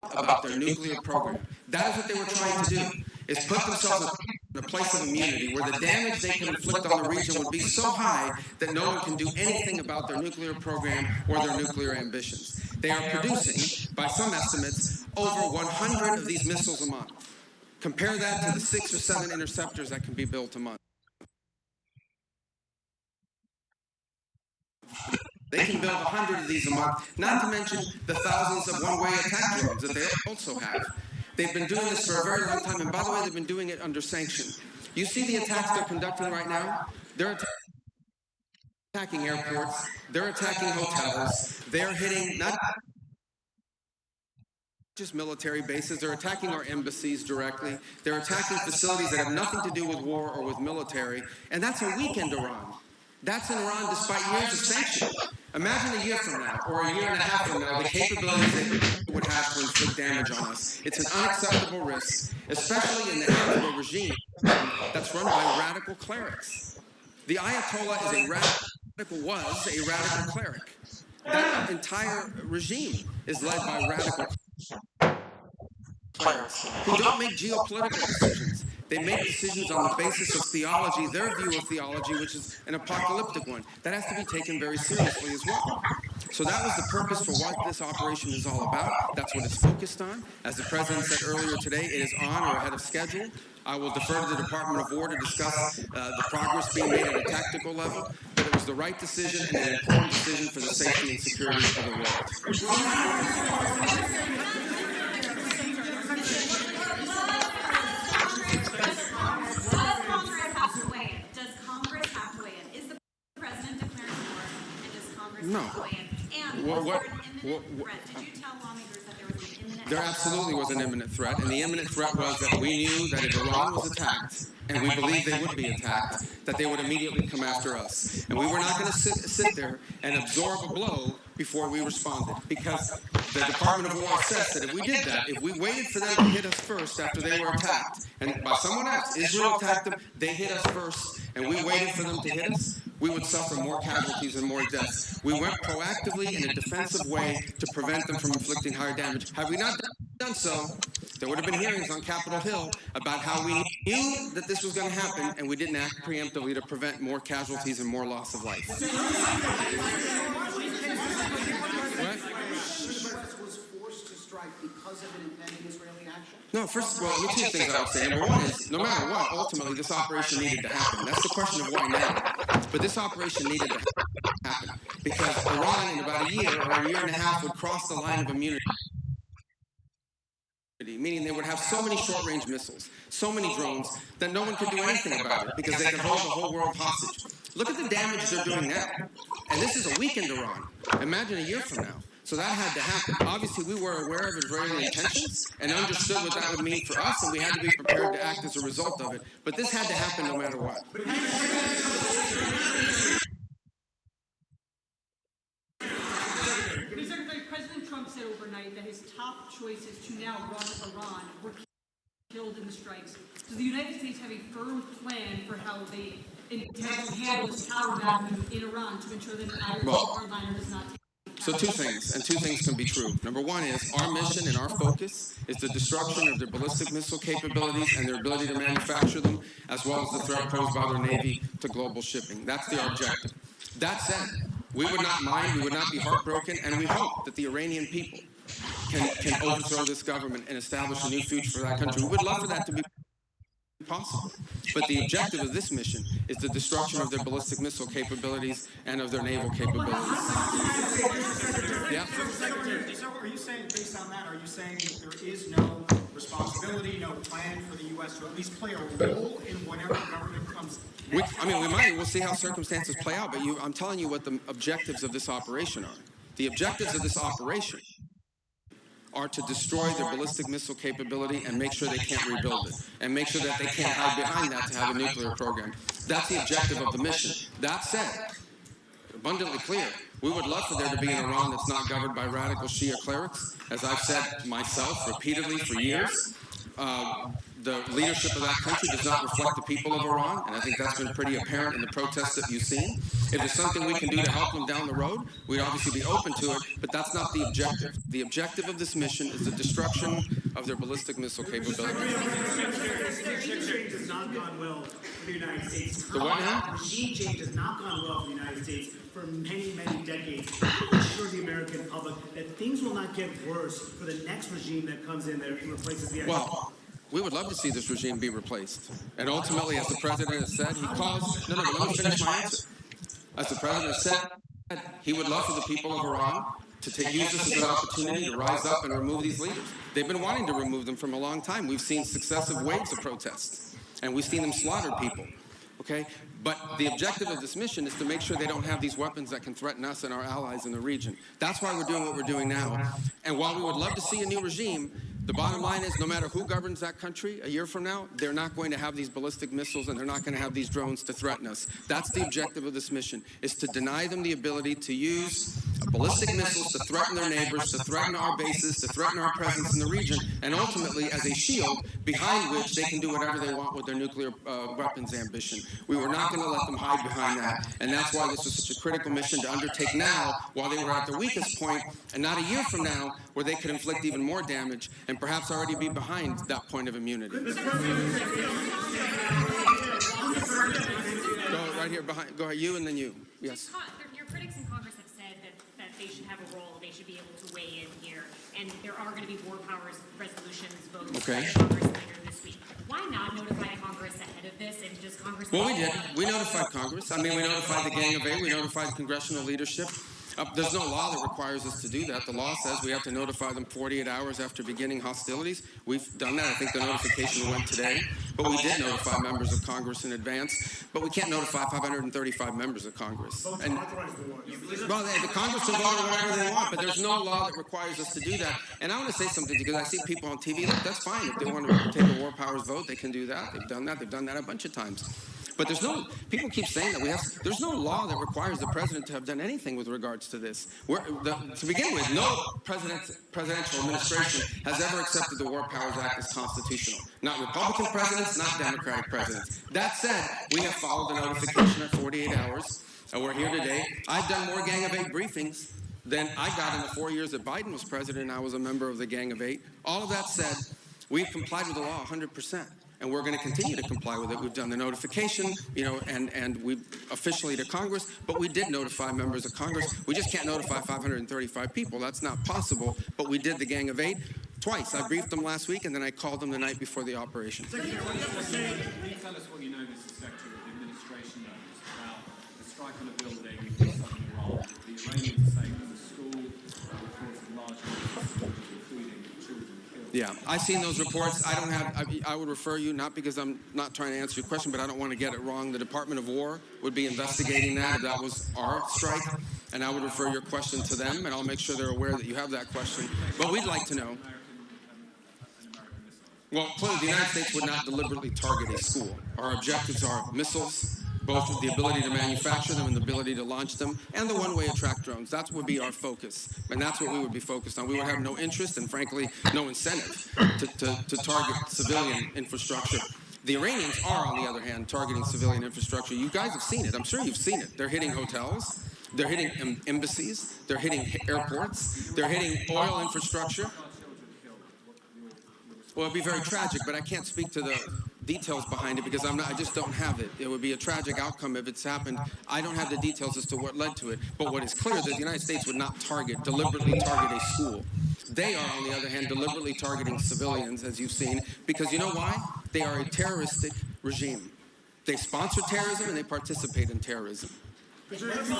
about their nuclear program. That is what they were trying to do, is put themselves in a place of immunity where the damage they can inflict on the region would be so high that no one can do anything about their nuclear program or their nuclear ambitions. They are producing, by some estimates, over 100 of these missiles a month. Compare that to the 6 or 7 interceptors that can be built a month. They can build 100 of these a month, not to mention the thousands of one-way attack drones that they also have. They've been doing this for a very long time, and by the way, they've been doing it under sanction. You see the attacks they're conducting right now? They're attacking airports, they're attacking hotels, they're hitting not just military bases, they're attacking our embassies directly, they're attacking facilities that have nothing to do with war or with military, and that's a weakened Iran. That's in Iran despite years of sanctions. Imagine a year from now, or a year and a half from now, the capabilities they would have to inflict damage on us. It's an unacceptable risk, especially in the hands of a regime that's run by radical clerics. The Ayatollah was a radical cleric. That entire regime is led by radical clerics who don't make geopolitical decisions. They make decisions on the basis of theology, their view of theology, which is an apocalyptic one. That has to be taken very seriously as well. So that was the purpose for what this operation is all about. That's what it's focused on. As the President said earlier today, it is on or ahead of schedule. I will defer to the Department of War to discuss the progress being made at a tactical level, but it was the right decision and an important decision for the safety and security of the world. No. And was there an imminent threat? Did you tell lawmakers that there was an imminent threat? There absolutely was an imminent threat, and the imminent threat was that we knew that if Iran was attacked, and we believed they would be attacked, that they would immediately come after us. And we were not going to sit there and absorb a blow before we responded, because the Department of War says that if we did that, if we waited for them to hit us first after they were attacked, and by someone else, Israel attacked them, they hit us first, and we waited for them to hit us, we would suffer more casualties and more deaths. We went proactively in a defensive way to prevent them from inflicting higher damage. Had we not done so, there would have been hearings on Capitol Hill about how we knew that this was going to happen, and we didn't act preemptively to prevent more casualties and more loss of life. Was forced to strike because of an impending Israeli action? No, first of all, the two things I would say. Number one is, no matter what, ultimately this operation needed to happen. That's the question of why now. But this operation needed to happen because Iran, in about a year or a year and a half, would cross the line of immunity. Meaning they would have so many short-range missiles, so many drones, that no one could do anything about it because they could hold the whole world hostage. Look at the damage they're doing now. And this is a weakened Iran. Imagine a year from now. So that had to happen. Obviously, we were aware of Israeli intentions and understood what that would mean for us, and we had to be prepared to act as a result of it. But this had to happen no matter what. President Trump said overnight that his top choices to now run Iran were killed in the strikes. Does the United States have a firm plan for how they intend to handle this power vacuum in Iran to ensure that either hardliner does not take? So two things, and two things can be true. Number one is our mission and our focus is the destruction of their ballistic missile capabilities and their ability to manufacture them, as well as the threat posed by their Navy to global shipping. That's the objective. That said, we would not mind, we would not be heartbroken, and we hope that the Iranian people can overthrow this government and establish a new future for that country. We would love for that to be possible. But the objective of this mission is the destruction of their ballistic missile capabilities and of their naval capabilities. Yeah. So are you saying, based on that, are you saying that there is no responsibility, no plan for the U.S. to at least play a role in whatever government comes next? We might. We'll see how circumstances play out. But I'm telling you what the objectives of this operation are. The objectives of this operation are to destroy their ballistic missile capability and make sure they can't rebuild it, and make sure that they can't hide behind that to have a nuclear program. That's the objective of the mission. That said, abundantly clear, we would love for there to be an Iran that's not governed by radical Shia clerics. As I've said myself repeatedly for years, the leadership of that country does not reflect the people of Iran, and I think that's been pretty apparent in the protests that you've seen. If there's something we can do to help them down the road, we'd obviously be open to it, but that's not the objective. The objective of this mission is the destruction of their ballistic missile capability. Regime change has not gone well for the United States. The what now? Regime change has not gone well for the United States for many, many decades. How do you assure the American public that things will not get worse for the next regime that comes in there and replaces the Well, we would love to see this regime be replaced. And ultimately, as the president has said, he calls... No, let me finish my answer. As the president has said, he would love for the people of Iran to use this as an opportunity to rise up and remove these leaders. They've been wanting to remove them from a long time. We've seen successive waves of protests, and we've seen them slaughter people. Okay? But the objective of this mission is to make sure they don't have these weapons that can threaten us and our allies in the region. That's why we're doing what we're doing now. And while we would love to see a new regime, the bottom line is no matter who governs that country a year from now, they're not going to have these ballistic missiles and they're not going to have these drones to threaten us. That's the objective of this mission, is to deny them the ability to use ballistic missiles to threaten their neighbors, to threaten our bases, to threaten our presence in the region, and ultimately as a shield behind which they can do whatever they want with their nuclear weapons ambition. We were not going to let them hide behind that, and that's why this was such a critical mission to undertake now while they were at their weakest point, and not a year from now where they could inflict even more damage and perhaps already be behind that point of immunity. Go right here behind. Go ahead, you and then you. Yes. Your critics in Congress have said that they should have a role, they should be able to weigh in here, and there are going to be war powers resolutions votes Okay. by Congress later this week. Why not notify Congress ahead of this, and just Congress... Well, we did. We notified Congress. I mean, we notified the Gang of Eight. We notified congressional leadership. There's no law that requires us to do that. The law says we have to notify them 48 hours after beginning hostilities. We've done that. I think the notification went today. But we did notify members of Congress in advance. But we can't notify 535 members of Congress. And, well, the Congress can vote on whatever they want, but there's no law that requires us to do that. And I want to say something, because I see people on TV, look, that's fine. If they want to take a war powers vote, they can do that. They've done that. They've done that a bunch of times. But there's no, people keep saying that there's no law that requires the president to have done anything with regards to this. To begin with, no presidential administration has ever accepted the War Powers Act as constitutional. Not Republican presidents, not Democratic presidents. That said, we have followed the notification at 48 hours, and we're here today. I've done more Gang of Eight briefings than I got in the 4 years that Biden was president and I was a member of the Gang of Eight. All of that said, we've complied with the law 100%. And we're going to continue to comply with it. We've done the notification, and we officially to Congress, but we did notify members of Congress. We just can't notify 535 people. That's not possible, but we did the Gang of Eight twice. I briefed them last week, and then I called them the night before the operation. Can you tell us what you know, Mr. Secretary, of the administration knows about the strike on a building in southern Iran? The Iranians say that the school reports largely including children killed. Yeah, I've seen those reports. I would refer you, not because I'm not trying to answer your question, but I don't want to get it wrong. The Department of War would be investigating that if that was our strike, and I would refer your question to them, and I'll make sure they're aware that you have that question. But we'd like to know. Well, clearly, the United States would not deliberately target a school. Our objectives are missiles, both the ability to manufacture them and the ability to launch them, and the one-way attract drones. That would be our focus, and that's what we would be focused on. We would have no interest and, frankly, no incentive to target civilian infrastructure. The Iranians are, on the other hand, targeting civilian infrastructure. You guys have seen it. I'm sure you've seen it. They're hitting hotels. They're hitting embassies. They're hitting airports. They're hitting oil infrastructure. Well, it'd be very tragic, but I can't speak to the details behind it because I just don't have it. It would be a tragic outcome if it's happened. I don't have the details as to what led to it. But what is clear is that the United States would not deliberately target a school. They are, on the other hand, deliberately targeting civilians, as you've seen, because you know why? They are a terroristic regime. They sponsor terrorism and they participate in terrorism. What's your message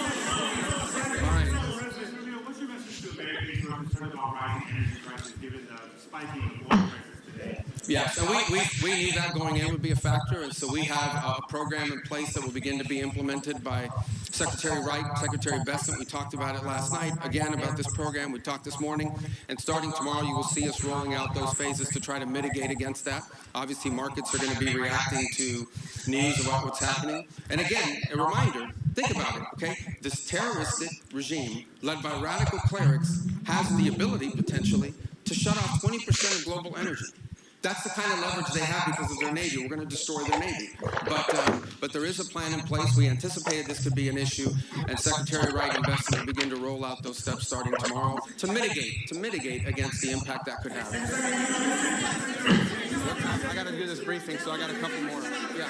to Americans who are concerned about rising energy prices given the spiking oil prices today? Yes, and we knew that going in would be a factor, and so we have a program in place that will begin to be implemented by Secretary Wright, Secretary Bessent. We talked about it last night, again, about this program. We talked this morning, and starting tomorrow, you will see us rolling out those phases to try to mitigate against that. Obviously, markets are going to be reacting to news about what's happening. And again, a reminder, think about it, okay? This terroristic regime, led by radical clerics, has the ability, potentially, to shut off 20% of global energy. That's the kind of leverage they have because of their Navy. We're going to destroy their Navy. But there is a plan in place. We anticipated this could be an issue, and Secretary Wright and Besson will begin to roll out those steps starting tomorrow to mitigate against the impact that could have. I got to do this briefing, so I got a couple more. Yeah.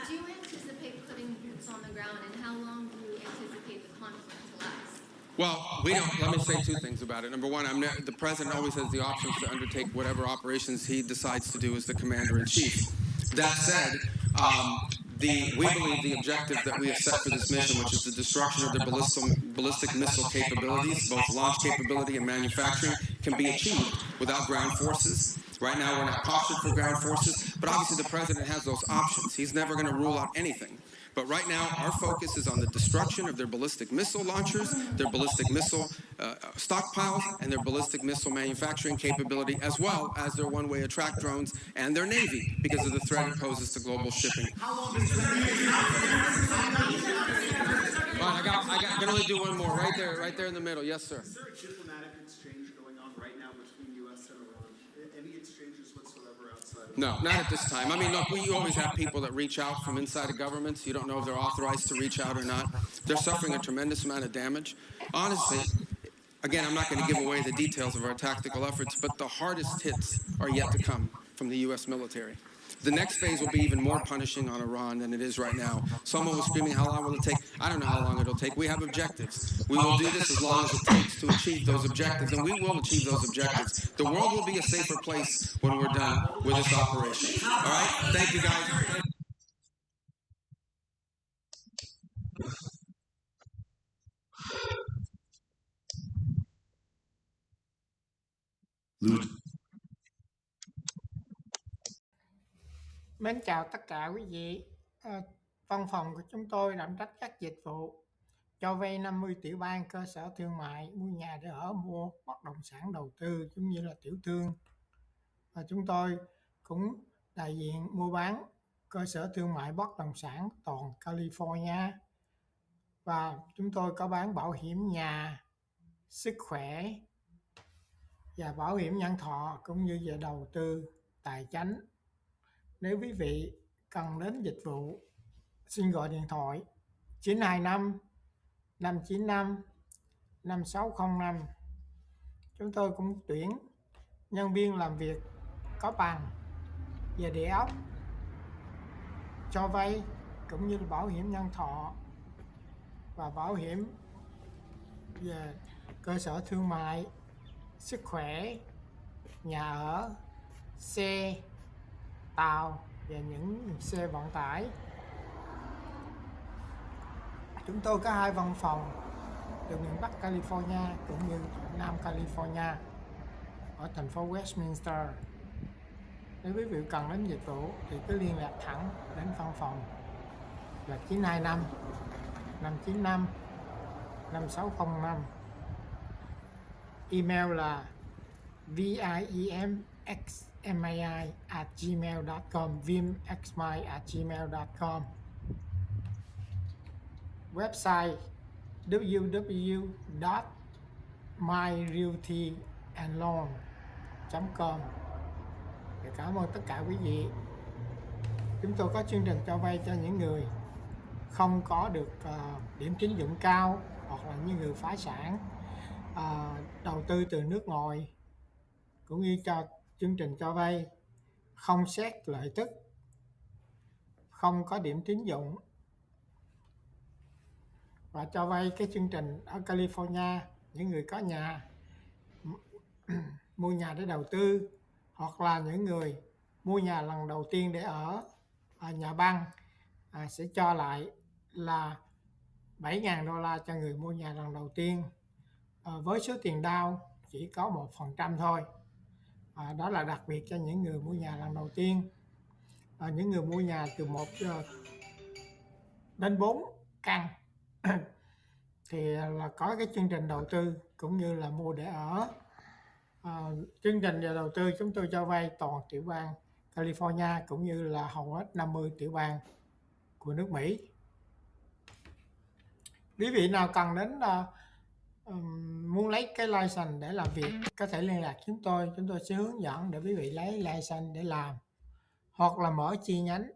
Do you anticipate putting boots on the ground, and how long do you anticipate the conflict to last? Well, we don't. Let me say two things about it. Number one, the president always has the options to undertake whatever operations he decides to do as the commander-in-chief. That said, we believe the objective that we have set for this mission, which is the destruction of their ballistic missile capabilities, both launch capability and manufacturing, can be achieved without ground forces. Right now, we're not postured for ground forces, but obviously the president has those options. He's never going to rule out anything. But right now, our focus is on the destruction of their ballistic missile launchers, their ballistic missile stockpiles, and their ballistic missile manufacturing capability, as well as their one-way attract drones and their Navy, because of the threat it poses to global shipping. How long does this I can only do one more, right there in the middle. Yes, sir. Is there a diplomatic exchange going on right now between U.S. and Iran? Any exchanges whatsoever outside of No, not at this time. I mean, look, we always have people that reach out from inside of governments. You don't know if they're authorized to reach out or not. They're suffering a tremendous amount of damage. Honestly, again, I'm not going to give away the details of our tactical efforts, but the hardest hits are yet to come from the U.S. military. The next phase will be even more punishing on Iran than it is right now. Someone was screaming, how long will it take? I don't know how long it'll take. We have objectives. We will do this as long as it takes to achieve those objectives, and we will achieve those objectives. The world will be a safer place when we're done with this operation. All right? Thank you, guys. Mến chào tất cả quý vị. Văn phòng của chúng tôi đảm trách các dịch vụ cho vay 50 tiểu bang, cơ sở thương mại, mua nhà để ở, mua bất động sản đầu tư, cũng như là tiểu thương. Và chúng tôi cũng đại diện mua bán cơ sở thương mại bất động sản toàn California. Và chúng tôi có bán bảo hiểm nhà, sức khỏe và bảo hiểm nhân thọ, cũng như về đầu tư, tài chính. Nếu quý vị cần đến dịch vụ, xin gọi điện thoại 925 595 5605. Chúng tôi cũng tuyển nhân viên làm việc có bằng về địa ốc, cho vay, cũng như là bảo hiểm nhân thọ và bảo hiểm về cơ sở thương mại, sức khỏe, nhà ở, xe, tàu và những xe vận tải. Chúng tôi có 2 văn phòng từ miền Bắc California cũng như Nam California ở thành phố Westminster. Nếu quý vị cần đến dịch vụ thì cứ liên lạc thẳng đến văn phòng là 925 595 5605. Email là vimxmai@gmail.com, vimxmai@gmail.com. Website www.myrealtyandloan.com. Cảm ơn tất cả quý vị. Chúng tôi có chương trình cho vay cho những người không có được điểm tín dụng cao, hoặc là những người phá sản, đầu tư từ nước ngoài, cũng như cho chương trình cho vay không xét lợi tức, không có điểm tín dụng, và cho vay cái chương trình ở California. Những người có nhà mua nhà để đầu tư, hoặc là những người mua nhà lần đầu tiên để ở nhà băng, sẽ cho lại là $7,000 cho người mua nhà lần đầu tiên, với số tiền down chỉ có 1% thôi. Đó là đặc biệt cho những người mua nhà lần đầu tiên. Những người mua nhà từ 1 đến 4 căn thì là có cái chương trình đầu tư cũng như là mua để ở. Chương trình về đầu tư chúng tôi cho vay toàn tiểu bang California cũng như là hầu hết 50 tiểu bang của nước Mỹ. Quý vị nào cần đến muốn lấy cái license để làm việc có thể liên lạc chúng tôi sẽ hướng dẫn để quý vị lấy license để làm, hoặc là mở chi nhánh